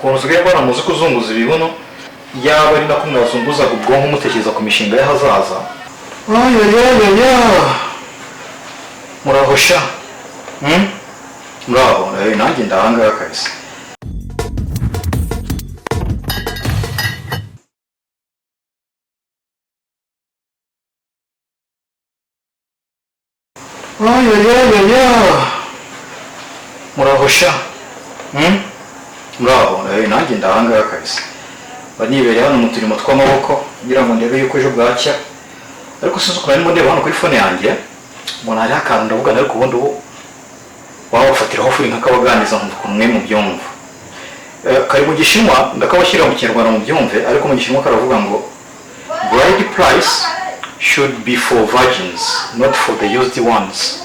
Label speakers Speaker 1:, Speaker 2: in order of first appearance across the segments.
Speaker 1: Usigaye mbona muzi kuzunguza ibibuno yaba ari nako mwazunguzaga ubwonko mutekereza ku mishinga y'ahazaza. Muraho sha muraho nanjye ndahangaha kabisa. Muraho sha muraho nanjye ndahangaha kabisa. Banibereye hano mu turimo tw'amaboko ngira ngo ndebe yuko ejo bwacya, ariko sinzi ukuntu arimo ndeba hano kuri fone yanjye mbona hariho akantu ndavuga ariko ubundi waba wafatiraho furi nk'akabaganiza ukuntu mwe mu byumva. Kari mu Gishinwa ndakabashyira mu Kinyarwanda mu byumve, ariko mu Gishinwa karavuga ngo bride price should be for virgins, not for the used ones.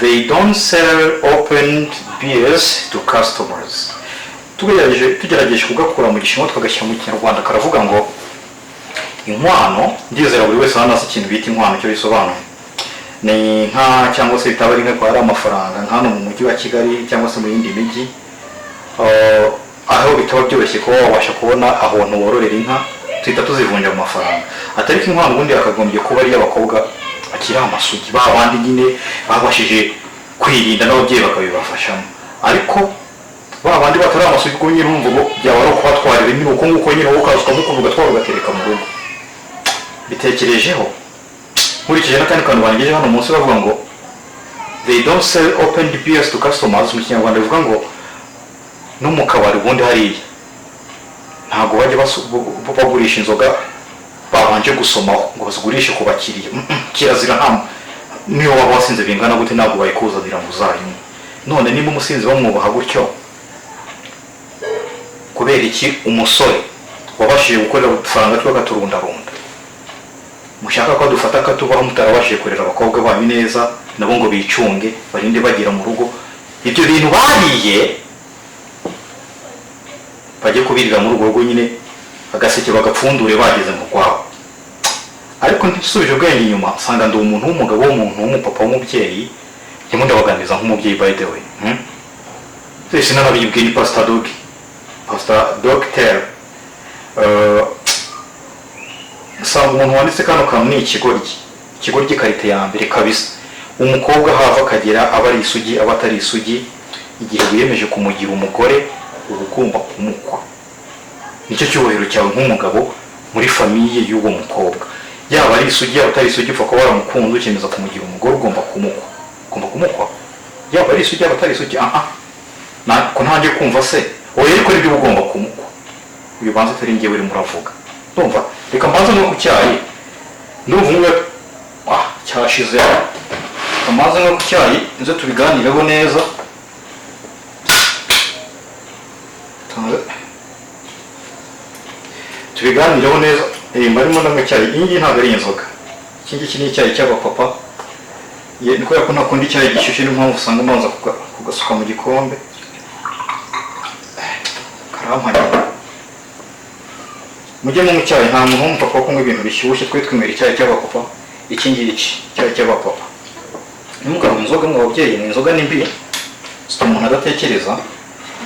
Speaker 1: They don't sell opened beers to customers. Tugerageje kugakura mu Gishinwa twagashyira mu Kinyarwanda karavuga ngo inkwano, ndizera buri wese hano azi ikintu bita inkwano cyo bisobanuye. Ni nka cyangwa se bitaba ari nka kwa ari amafaranga nka hano mu mujyi wa Kigali cyangwa se mu yindi mijyi, aho bitaba byoroshye ko wabasha kubona ahantu wororera inka twita tuzivunja mu mafaranga. Atari ko inkwano ubundi akagombye kuba ari abakobwa akira amasugi babandi nyine babashije kwirinda n'ababyeyi bakabibafashamo, ariko babandi batari amasugi ko nyine umvugo byaba ari kubatwarira nyine uko nguko nyine ukazwa mukuvuga twarugatereka mu rugo. Bitekerejeho nkurikije n'akandi kantu bangejeje hano munsi bavuga ngo they don't sell open beers to customers. Mu Kinyarwanda bivuga ngo no mu kabari ubundi hariya ntabwo bajya bagurisha inzoga babanje gusomaho ngo bazigurishe ku bakiriya. Kirazira hamwe niyo waba wasinze bingana gute ntabwo bayikuzanira ngo uzayinywe. None niba umusinzi bamwubaha gutyo, kubera iki umusore wabashije gukorera udufaranga tw'agaturundarunda mushaka ko dufata akatubaho mutarabashije kurera abakobwa banyu neza nabo ngo bicunge barinde bagira mu rugo ibyo bintu bariye bajye kubirira mu rugo nyine agaseke bagapfundure bageze mu kwabo. Ariko ntisubije ubwenge inyuma nsanga ndi umuntu w'umugabo w'umuntu w'umupapa w'umubyeyi ndimo ndabaganiriza nk'umubyeyi by the way. Sisi n'abibwiye ni Pastor Doctor usanga umuntu wanditse kano kantu ni ikigoryi karite ya mbere kabisa. Umukobwa hava akagera aba ari isugi aba atari isugi, igihe wiyemeje kumugira umugore uba ugomba kumukwa. Nicyo cyubahiro cyawe nk'umugabo muri famiye y'uwo mukobwa, yaba ari isugi yaba atari isugi upfa kuba waramukunze ukemeza kumugira umugore ugomba kumukwa. Yaba ari isugi yaba atari isugi ko ntangiye kumva se oya, ariko nibyo ugomba kumukwa. Uyu banza atari ngewe uri muravuga ndumva. Reka mbanza no ku cyayi ndumva umwe cyashize. Amaze no ku cyayi nze tubiganireho neza. Tubiganireho neza. Marimo no mu cyayi. Iyi ntabwo ari inzoga. Iki ngiki ni icyayi cy'abapapa. Niko yakunda kundi icyayi gishyushye n'impamvu usanga mbanza kugasuka mu gikombe. Karampanye. Mujye mu cyayi nta muntu w'umupapa kunywa ibintu bishyushye, twe twimera icyayi cy'abapapa. Iki ngiki icyayi cy'abapapa. Nimugabo inzoga mu babyeyi ni inzoga nimbi. Sita umuntu adatekereza.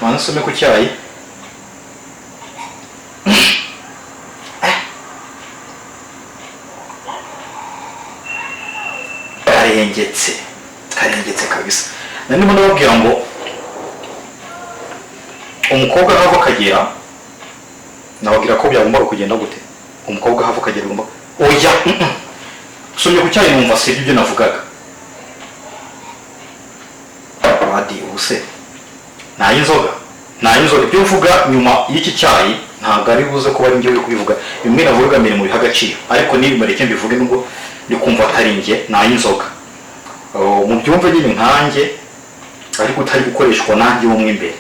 Speaker 1: Mansome ku cyayi. Karengetse kabisa. Ndimo ndababwira ngo umukobwa hava akagera, nababwira ko byagomba kugenda gute. Umukobwa hava akagera ugomba oya somye ku cyayi numva se ibyo navugaga. Wadi ubuse nta inzoga ibyo uvuga nyuma y'iki cyayi ntabwo ari buze kuba ari njye uri kubivuga. Bimwe navuga mbere mu biha agaciro, ariko niba mareke mbivuge nubwo ndi kumva atari njye nta inzoga. Mu byumve nyine nkanjye ariko utari gukoreshwa nanjye wo mwimbere.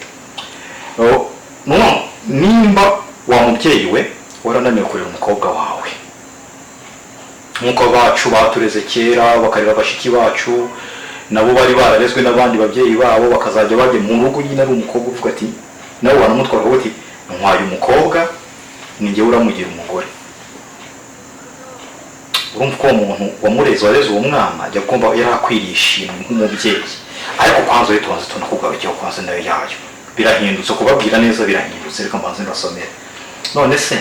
Speaker 1: Nimba wa mubyeyi we warananiwe kurera umukobwa wawe nk'uko bacu batureze kera bakarera abashiki bacu nabo bari bararezwe n'abandi babyeyi babo bakazajya bajya mu rugo nyine ari umukobwa uvuga ati nawe wanamutwara uti ntwaye umukobwa ni njye uramugira umugore. urumva ko umuntu wamureze wareze uwo mwana ajya kumva yarakwirishimye nk'umubyeyi. Ariko kwanza yitonze tunakugarukiye kwanza nayo yayo birahindutse, kubabwira neza birahindutse. Reka mbanze ndasomere. None se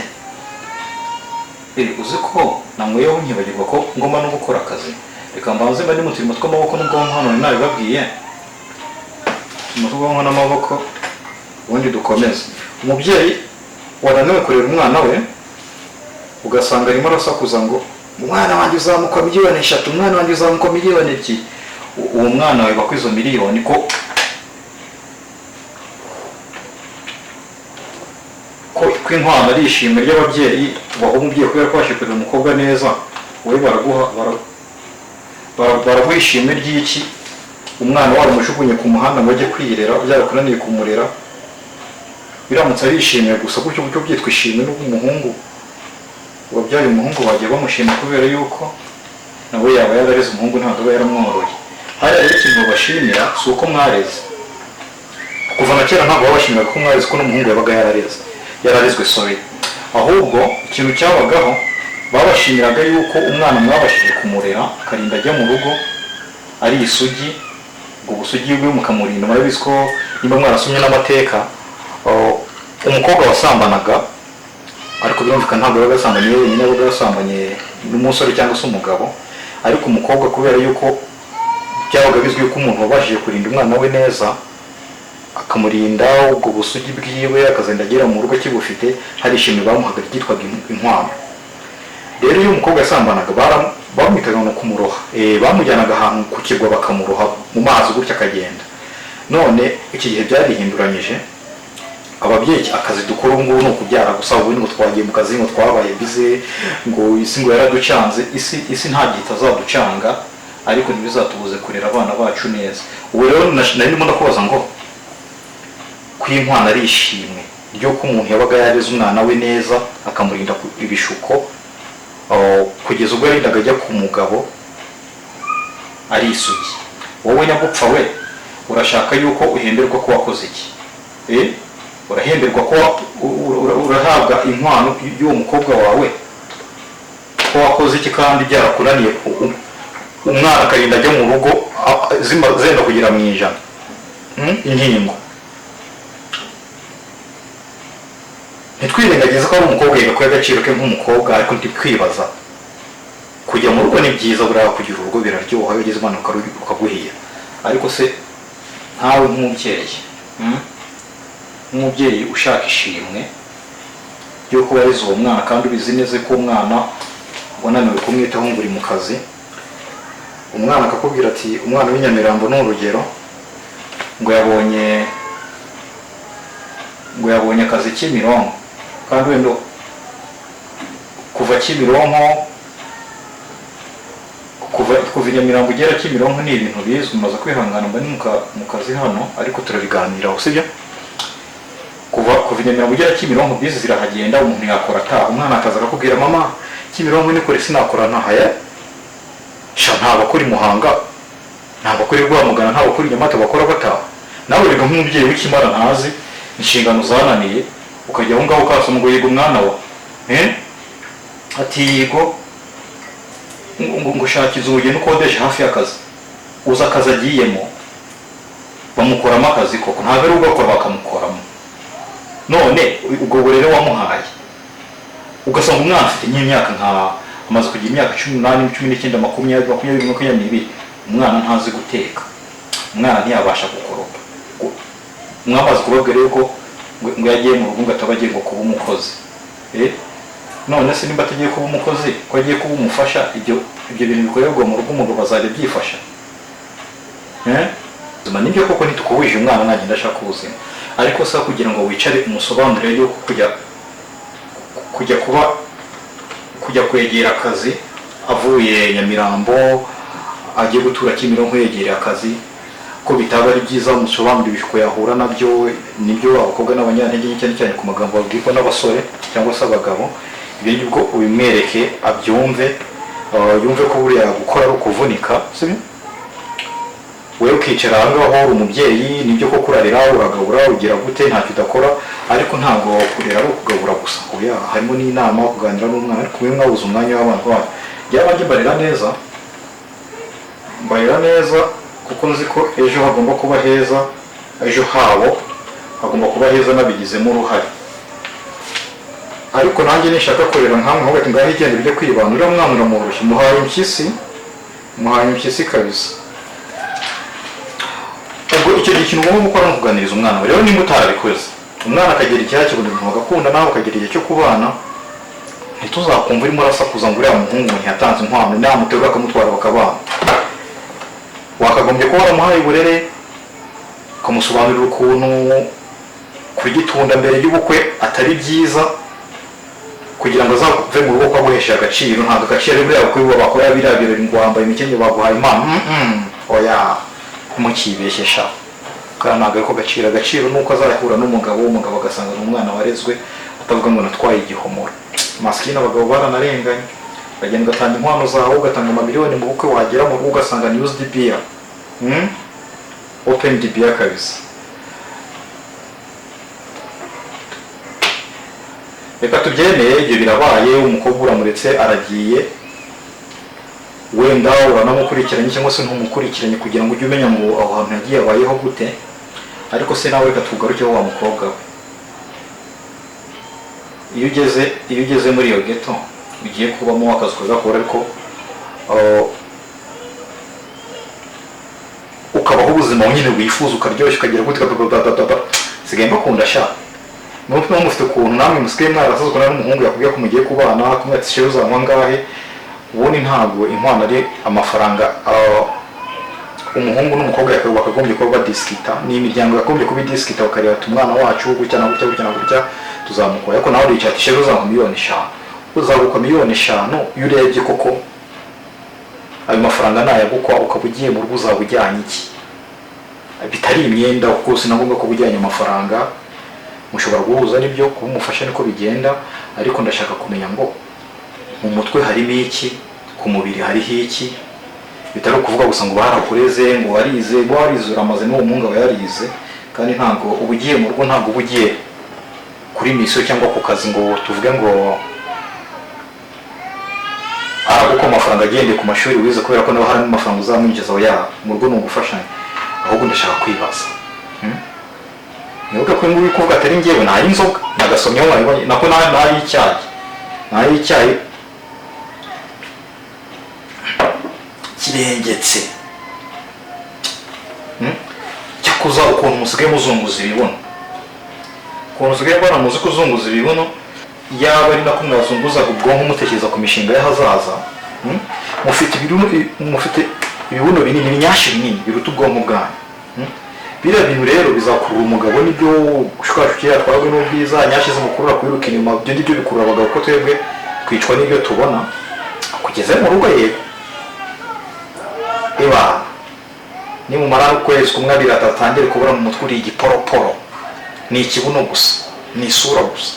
Speaker 1: uzi ko namweho nkibagirwa ko ngomba no gukora akazi. Reka mbanze mba ndi mu turimo tw'amaboko n'ubwonko hano nabibabwiye, umutwe n'amaboko, ubundi dukomeze. Umubyeyi wananiwe kurera umwana we, ugasanga arimo arasakuza ngo umwana wanjye uzamuka miliyoni 3, umwana wanjye uzamuka miliyoni 2. Uwo mwana we bakwizo miliyoni ko inkwano ari ishimwe ry'ababyeyi. Waho umubyeyi kubera ko washikurira umukobwa neza, wowe baraguha ishimwe ry'iki? Umwana wari umujugunye ku muhanda ngo ajye kwirera, byarakunaniye kumurera, biramutse ari ishimwe gusa gutyo byitwa ishimwe. N'umuhungu wabyaye umuhungu bagiye bamushima kubera yuko nawe yaba yarareze umuhungu, ntabwo aba yaramworoye. Hariya rero ikintu babashimira si uko mwareze. Kuva na kera ntabwo babashimiraga ko mwareze, ko n'umuhungu yabaga yararezwe sorry. Ahubwo ikintu cyabagaho, babashimiraga yuko umwana mwabashije kumurera akarinda ajya mu rugo ari isugi. Ubwo busugi bwe mukamurinda. Murabizi ko nimba mwarasomye n'amateka, umukobwa wasambanaga, ariko birumvikana ntabwo yabaga asambanye wenyine, yabaga yasambanye n'umusore cyangwa se umugabo. Ariko umukobwa kubera yuko byabaga bizwi yuko umuntu wabashije kurinda umwana we neza, akamurinda ubwo busugi bwiwe, akazenda agera mu rugo kibufite, hari ishimwe bamuhaga ryitwaga inkwano. Rero iyo umukobwa yasambanaga bamwitaga no kumuroha, bamujyanaga ahantu ku kirwa bakamuroha mu mazi gutya akagenda. None iki gihe byarihinduranyije, ababyeyi akazi dukora ubu ngubu ni ukubyara gusa. Ubu ngo twagiye mu kazi, ngo twabaye bize, ngo isi ngo yaraducanze. Isi nta gihe itazaducanga, ariko ntibizatubuze kurera abana bacu neza. Ubu rero nari ndimo ndakubaza ngo kw'inkwano ari ishimwe ry'uko umuntu yabaga yareze umwana we neza, akamurinda ibishuko, kugeza ubwo yarindaga ajya ku mugabo ari isugi. Wowe nyagupfa we, urashaka yuko uhemberwa ko wakoze iki? Urahemberwa ko urahabwa inkwano y'uwo mukobwa wawe ko wakoze iki? Kandi byarakunaniye, umwana akarinda ajya mu rugo zenda kugira mu ijana inkingo. Ntitwirengagize ko ari umukobwa yagakwiye agaciro ke nk'umukobwa, ariko ntitwibaza kujya mu rugo ni byiza, buriya kugira urugo biraryoha iyo ugeze umwana ukaguhiya. Ariko se ntawe nk'umubyeyi ushaka ishimwe ryo kuba yareze uwo mwana, kandi ubizi neza ko umwana wananiwe kumwitaho ngo uri mu kazi, umwana akakubwira ati, umwana w'inyamirambo ni urugero, ngo yabonye akazi Kimironko, kandi wenda kuva Kimironko, kuva Nyamirambo ugera Kimironko ni ibintu bizwi. Mumaze kwihangana mba ni mu kazi hano, ariko turabiganiraho, sibyo? Kuva Nyamirambo ugera Kimironko bizi zirahagenda, umuntu yakora ataha. Umwana akaza akakubwira, mama Kimironko ni kure sinakora ntahaye. Nta bakora i Muhanga, nta bakora i Rwamagana, nta bakora i Nyamata bakora bataha. Nawe rero nk'umubyeyi w'ikimara ntazi inshingano zananiye, ukajya aho ngaho ukasoma ngo yiga umwana wa ati yigo ngo shakiza ubugeni ukodesha hafi y'akazi. Uza akazi agiyemo bamukoramo akazi koko, ntabwo ari ugakora bakamukoramo. None ubwo burere wamuhaye, ugasanga umwana afite nk'imyaka amaze kugira imyaka 18, 19, 20, 22, umwana ntazi guteka, umwana ntiyabasha gukoropa. Mwamaze kubabwira yuko ngo yagiye mu rugo, ngo atabagiye ngo kuba umukozi. None se nimba atagiye kuba umukozi, ko agiye kuba umufasha, ibyo bintu bikorerwa mu rugo umugabo azajya byifasha? Nibyo koko ntitukubuje umwana nagenda ashaka ubuzima, ariko sa kugira ngo wicare umusobanurire yuko kujya kwegera akazi avuye Nyamirambo agiye gutura Kimironko yegereye akazi, ko bitaba ari byiza umusobanurire ibishuko yahura nabyo. Nibyo abakobwa n'abanyantege cyane cyane ku magambo babwirwa n'abasore cyangwa se abagabo, ibyo ngibwo ubimwereke abyumve, yumve ko buriya gukora ari ukuvunika, sibyo? Wewe ukicara aho ngaho uri umubyeyi, nibyo ko kurarira, uragabura, ugira gute, ntacyo udakora, ariko ntabwo kurera ari ukugabura gusa. Harimo n'inama, kuganira n'umwana, ariko mwe mwabuze umwanya w'abana banyu. Byabanje mbarira neza kuko nzi ko ejo hagomba kuba heza, ejo habo hagomba kuba heza nabigizemo uruhare. Ariko nanjye nishaka korera nkamwe aho gati ngaho igenda bijya kwibana uriya mwana uramworoshye, muhaye impyisi kabisa. Ubwo icyo gihe ikintu ugomba gukora ni ukuganiriza umwana rero nimba utarabikoze, umwana akagera igihe kibona ibintu agakunda, nawe ukagera igihe cyo kubana, ntituzakumva urimo urasakuza ngo uriya muhungu ntiyatanze inkwano, namuterura akamutwara bakabana. Wakagombye kuba waramuhaye uburere, ukamusobanurira ukuntu kugitunda mbere y'ubukwe atari byiza, kugira ngo azave mu rugo ko aguhesha agaciro. Ntabwo agaciro buriya bukwe bakora biriya birori ngo wambaye imikenyero baguhaye impano, oya ntimukibeshesha, kandi ntabwo ariko agaciro nuko azahura n'umugabo, umugabo agasanga ni umwana warezwe, atavuga ngo natwaye igihomoro. Masikini abagabo baranarenganye, bagenda ugatanga inkwano zawe, ugatanga amamiliyoni mu bukwe, wagera mu rugo ugasanga ni used beer, open beer kabisa. Reka tubyemeye, ibyo birabaye, umukobwa uramuretse aragiye, wenda uranamukurikiranye cyangwa se ntumukurikiranye kugira ngo ujye umenya ngo aho hantu yagiye abayeho gute. Ariko se nawe reka tugarukeho wa mukobwa we. Iyo ugeze muri iyo ghetto ugiye kubamo akazi kagakora, ariko ukabaho ubuzima nyine wifuza, ukaryoshya, ukagira gute sigaye mbakunda sha. Nuko mufite ukuntu namwe musigaye mwarasazwe n'umuhungu yakubwiye ko mugiye kubana, kumwe ati shewe uzanywa ngahe. Ubundi ntabwo inkwano ari amafaranga. Umuhungu n'umukobwa bakagombye kuba badiskita, ni imiryango yagombye kuba diskita, bakareba ati umwana wacu gutya na gutya tuzamukora. Ariko nawe uricaye shewe uzanywa miliyoni 5, uzaguka miliyoni 5, iyo urebye koko ayo mafaranga nayagukwa, ukaba ugiye mu rugo uzaba ujyanye iki? Bitari imyenda kuko sinagomba kuba ujyanye amafaranga. Mushobora guhuza n'ibyo kumufasha niko bigenda, ariko ndashaka kumenya ngo mu mutwe harimo iki, ku mubiri hariho iki. Bitari ukuvuga gusa ngo barakureze ngo warize uramaze n'uwo muhungu aba yarize, kandi ntabwo ubugiye mu rugo, ntabwo ubugiye kuri misiyo cyangwa ku kazi ngo tuvuge ngo uko amafaranga agendeye ku mashuri wize, kubera ko nawe hari amafaranga uzamwinjizaho mu rugo ni ugufashanya. Ahubwo ndashaka kwibaza, nibuka ko ngubu kuvuga atari njyewe nta inzoga nagasomyeho mwabibonye, nako n'ay'icyayi kirengetse. Cyakuza ukuntu musigaye muzunguza ibibuno, ukuntu musigaye baramuzi kuzunguza ibibuno, yaba ari nako mwazunguzaga ubwonko mutekereza ku mishinga y'ahazaza. Mufite ibibuno binini, binyashi binini biruta ubwonko bwanyu. Biriya bintu rero bizakurura umugabo, nibyo ushukashukira yatwarwe n'ubwiza, nyashi zimukurura kwiruka inyuma, ibyo ngibyo bikurura abagabo, ko twebwe twicwa n'ibyo tubona. Kugeze mu rugo yego, nimumara ukwezi kumwe abiri atatangire kubura mu mutwe uri igiporoporo, ni ikibuno gusa, ni isura gusa.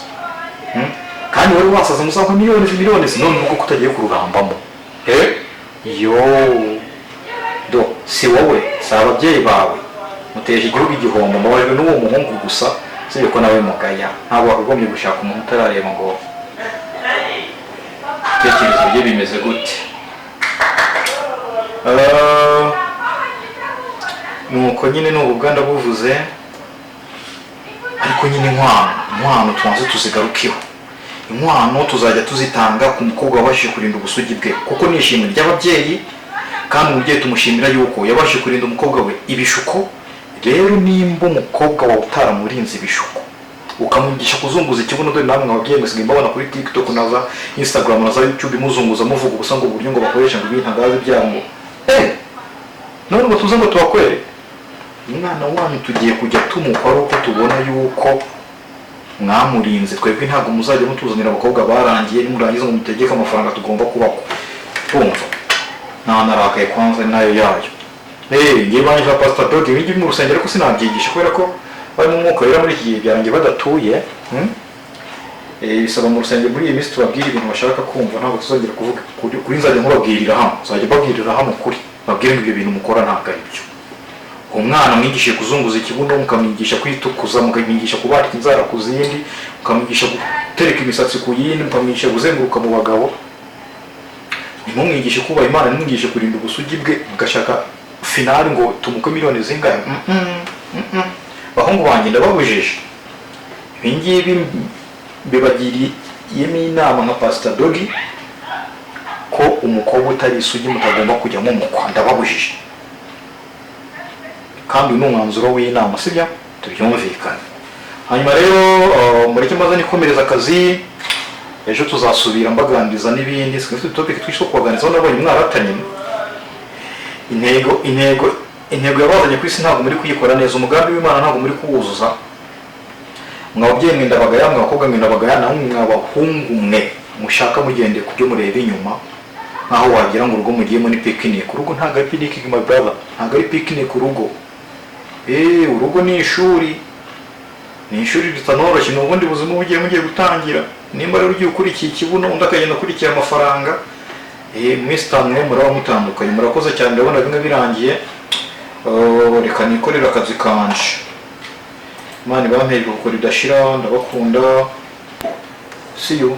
Speaker 1: Kandi wari wasaza muzakwa miliyoni, none nuko kutagiye kururambamo. Si wowe, si ababyeyi bawe, muteje igihugu igihombo, mbabajwe n'uwo muhungu gusa, sibyo ko nawe mugaya. Ntabwo wakagombye gushaka umuntu utarareba ngo ibitekerezo bye bimeze gute. Nuko nyine n'ubu bwanda buvuze, ariko nyine inkwano tubanze tuzigarukeho. Inkwano tuzajya tuzitanga ku mukobwa wabashije kurinda ubusugi bwe, kuko ni ishimwe ry'ababyeyi, kandi umubyeyi tumushimira yuko yabashije kurinda umukobwa we ibishuko. Rero nimba umukobwa wawe utaramurinze ibishuko, ukamwigisha kuzunguza ikibuno, dore namwe ababyeyi musigaye mbabona kuri TikTok na za Instagram na za YouTube muzunguza muvuga ubusa ngo uburyo ngo bakoresha ngo ibintangaza byabo. None ngo tuza ngo tubakwere umwana wanyu, tugiye kujya tumukora uko tubona yuko mwamurinze. Twebwe ntabwo muzajya mutuzanira abakobwa barangiye, nimurangiza ngo mutegeke amafaranga tugomba kubako. Tumva nta narakaye kwanza nayo yayo. Ngiye banje Pastor Dog ibingi mu rusengero ko sinabyigisha, kubera ko bari mu mwuka wera muri iki gihe byarangiye badatuye. Bisaba mu rusengero muri iyi minsi tubabwira ibintu bashaka kumva, ntabwo tuzongera kuvuga kuri nzajya mubabwirira hano, nzajya babwirira hano kuri babwire ngo ibyo bintu mukora ntabwo ari byo. Umwana mwigishije kuzunguza ikibuno, mukamwigisha kwitukuza, mukamwigisha kubarika inzara ku zindi, mukamwigisha gutereka imisatsi ku yindi, mukamwigisha kuzenguruka mu bagabo. Nimumwigishe kuba Imana, nimumwigishe kurinda ubusugi bwe, mugashaka finali ngo tumukwe miliyoni zingahe. bahungu banjye ndababujije. Ibi ngibi bibagiriyemo inama nka Pastor Doggy ko umukobwa utari isugi mutagomba kujyamo mukwa, ndababujije. Kandi ni umwanzuro w'inama, sibyo? Tubyumvikane. Hanyuma rero mureke maze nikomereza akazi, ejo tuzasubira mbaganiriza n'ibindi. Twifite topic twishwe kubaganiriza nabonye mwaratanye. Intego yabazanye ku isi ntabwo muri kuyikora neza, umugambi w'Imana ntabwo muri kuwuzuza. Mwababyeyi mwe ndabagaya, mwabakobwa mwe ndabagaya, namwe mwabahungu mwe mushaka mugende kubyo mureba inyuma nkaho wagira ngo urugo mugiyemo ni picnic. Urugo ntabwo ari picnic my brother, ntabwo ari picnic urugo. Urugo ni ishuri, ni ishuri ritanoroshye, n'ubundi buzima mugiye gutangira. Nimba rero ugiye ukurikiye ikibuno undi akagenda akurikira amafaranga, mwese tamwe muraba mutandukanye. Murakoze cyane, ndabona bimwe birangiye. Reka nikorera akazi kanje. Imana ibampereke kuko ridashira, ndabakunda. See you.